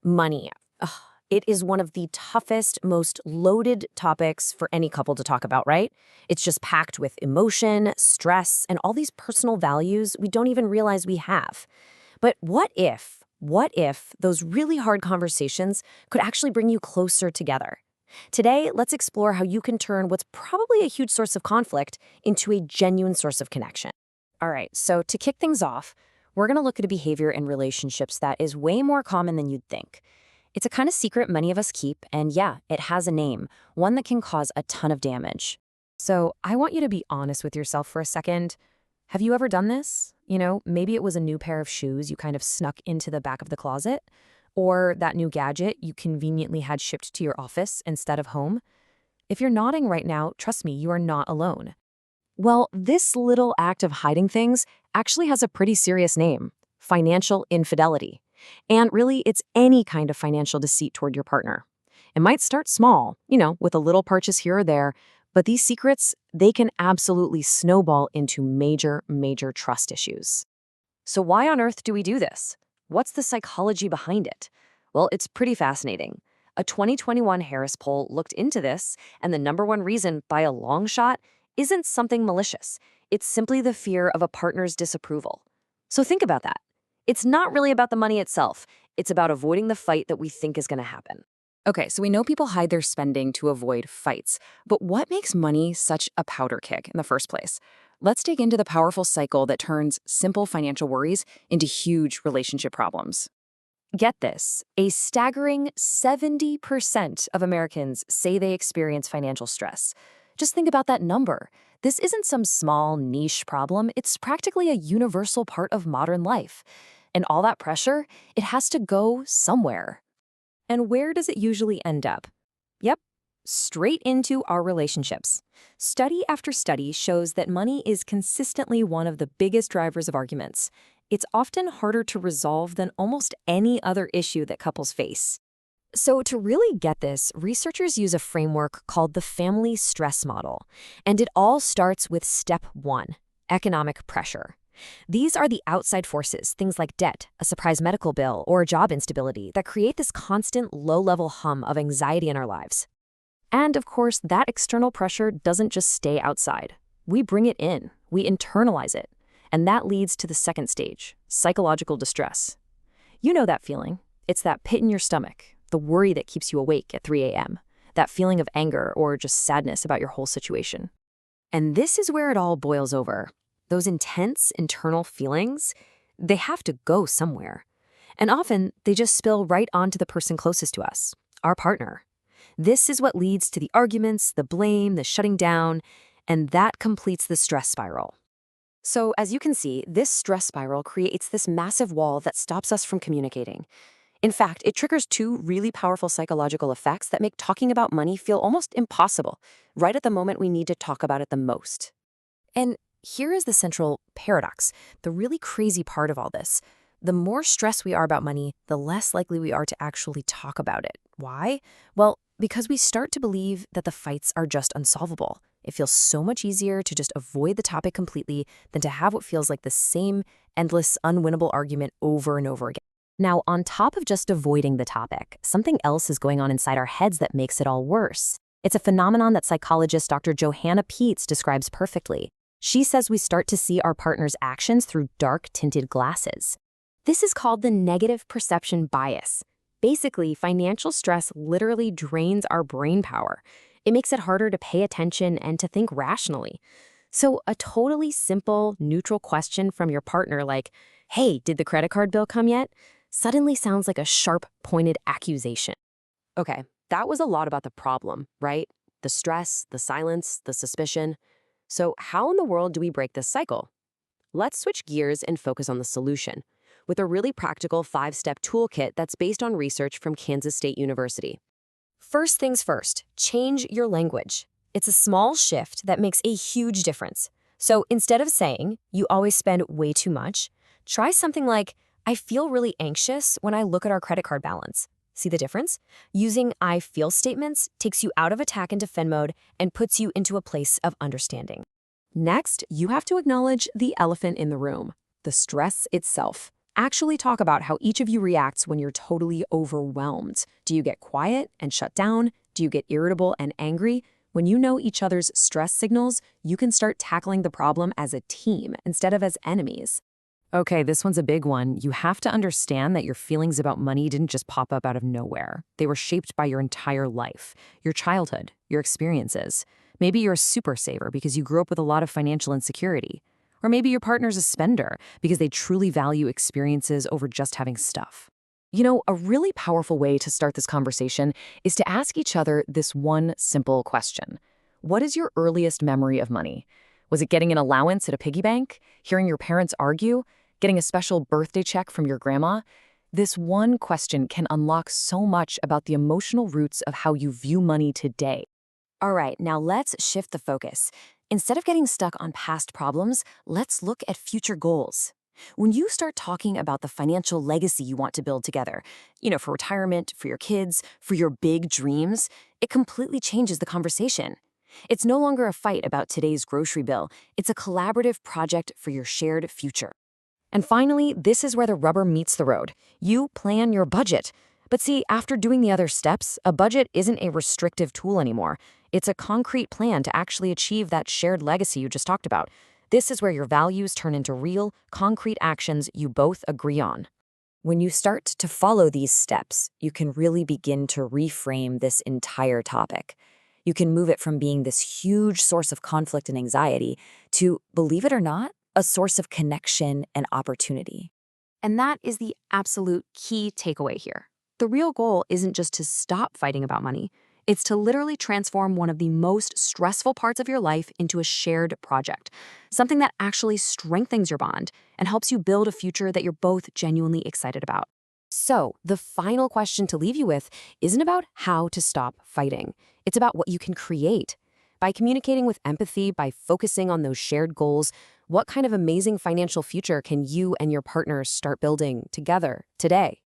Money. Ugh, it is one of the toughest, most loaded topics for any couple to talk about, right? It's just packed with emotion, stress, and all these personal values we don't even realize we have. But what if those really hard conversations could actually bring you closer together? Today, let's explore how you can turn what's probably a huge source of conflict into a genuine source of connection. All right, so to kick things off, we're going to look at a behavior in relationships that is way more common than you'd think. It's a kind of secret many of us keep, and yeah, it has a name, one that can cause a ton of damage. So I want you to be honest with yourself for a second. Have you ever done this? Maybe it was a new pair of shoes you kind of snuck into the back of the closet, or that new gadget you conveniently had shipped to your office instead of home. If you're nodding right now, trust me, you are not alone. Well, this little act of hiding things actually has a pretty serious name: financial infidelity. And really, it's any kind of financial deceit toward your partner. It might start small, with a little purchase here or there, but these secrets, they can absolutely snowball into major, major trust issues. So why on earth do we do this? What's the psychology behind it? Well, it's pretty fascinating. A 2021 Harris poll looked into this, and the number one reason, by a long shot, isn't something malicious. It's simply the fear of a partner's disapproval. So think about that. It's not really about the money itself. It's about avoiding the fight that we think is going to happen. Okay, so we know people hide their spending to avoid fights, but what makes money such a powder keg in the first place? Let's dig into the powerful cycle that turns simple financial worries into huge relationship problems. Get this, a staggering 70% of Americans say they experience financial stress. Just think about that number. This isn't some small niche problem, it's practically a universal part of modern life. And all that pressure, it has to go somewhere. And where does it usually end up? Yep, straight into our relationships. Study after study shows that money is consistently one of the biggest drivers of arguments. It's often harder to resolve than almost any other issue that couples face. So to really get this, researchers use a framework called the family stress model. And it all starts with step one: economic pressure. These are the outside forces, things like debt, a surprise medical bill, or job instability, that create this constant low-level hum of anxiety in our lives. And of course, that external pressure doesn't just stay outside. We bring it in, we internalize it. And that leads to the second stage: psychological distress. You know that feeling. It's that pit in your stomach, the worry that keeps you awake at 3 a.m., that feeling of anger or just sadness about your whole situation. And this is where it all boils over. Those intense internal feelings, they have to go somewhere. And often, they just spill right onto the person closest to us, our partner. This is what leads to the arguments, the blame, the shutting down, and that completes the stress spiral. So as you can see, this stress spiral creates this massive wall that stops us from communicating. In fact, it triggers two really powerful psychological effects that make talking about money feel almost impossible, right at the moment we need to talk about it the most. And here is the central paradox, the really crazy part of all this. The more stressed we are about money, the less likely we are to actually talk about it. Why? Well, because we start to believe that the fights are just unsolvable. It feels so much easier to just avoid the topic completely than to have what feels like the same endless, unwinnable argument over and over again. Now, on top of just avoiding the topic, something else is going on inside our heads that makes it all worse. It's a phenomenon that psychologist Dr. Johanna Peets describes perfectly. She says we start to see our partner's actions through dark-tinted glasses. This is called the negative perception bias. Basically, financial stress literally drains our brain power. It makes it harder to pay attention and to think rationally. So a totally simple, neutral question from your partner like, "Hey, did the credit card bill come yet?" suddenly sounds like a sharp, pointed accusation. Okay, that was a lot about the problem, right? The stress, the silence, the suspicion. So how in the world do we break this cycle? Let's switch gears and focus on the solution with a really practical 5-step toolkit that's based on research from Kansas State University. First things first, change your language. It's a small shift that makes a huge difference. So instead of saying, "You always spend way too much," try something like, "I feel really anxious when I look at our credit card balance." See the difference? Using "I feel" statements takes you out of attack and defend mode and puts you into a place of understanding. Next, you have to acknowledge the elephant in the room, the stress itself. Actually talk about how each of you reacts when you're totally overwhelmed. Do you get quiet and shut down? Do you get irritable and angry? When you know each other's stress signals, you can start tackling the problem as a team instead of as enemies. Okay, this one's a big one. You have to understand that your feelings about money didn't just pop up out of nowhere. They were shaped by your entire life, your childhood, your experiences. Maybe you're a super saver because you grew up with a lot of financial insecurity. Or maybe your partner's a spender because they truly value experiences over just having stuff. You know, a really powerful way to start this conversation is to ask each other this one simple question. What is your earliest memory of money? Was it getting an allowance at a piggy bank? Hearing your parents argue? Getting a special birthday check from your grandma? This one question can unlock so much about the emotional roots of how you view money today. All right, now let's shift the focus. Instead of getting stuck on past problems, let's look at future goals. When you start talking about the financial legacy you want to build together, for retirement, for your kids, for your big dreams, it completely changes the conversation. It's no longer a fight about today's grocery bill. It's a collaborative project for your shared future. And finally, this is where the rubber meets the road. You plan your budget. But see, after doing the other steps, a budget isn't a restrictive tool anymore. It's a concrete plan to actually achieve that shared legacy you just talked about. This is where your values turn into real, concrete actions you both agree on. When you start to follow these steps, you can really begin to reframe this entire topic. You can move it from being this huge source of conflict and anxiety to, believe it or not, a source of connection and opportunity. And that is the absolute key takeaway here. The real goal isn't just to stop fighting about money. It's to literally transform one of the most stressful parts of your life into a shared project, something that actually strengthens your bond and helps you build a future that you're both genuinely excited about. So, the final question to leave you with isn't about how to stop fighting. It's about what you can create. By communicating with empathy, by focusing on those shared goals, what kind of amazing financial future can you and your partners start building together today?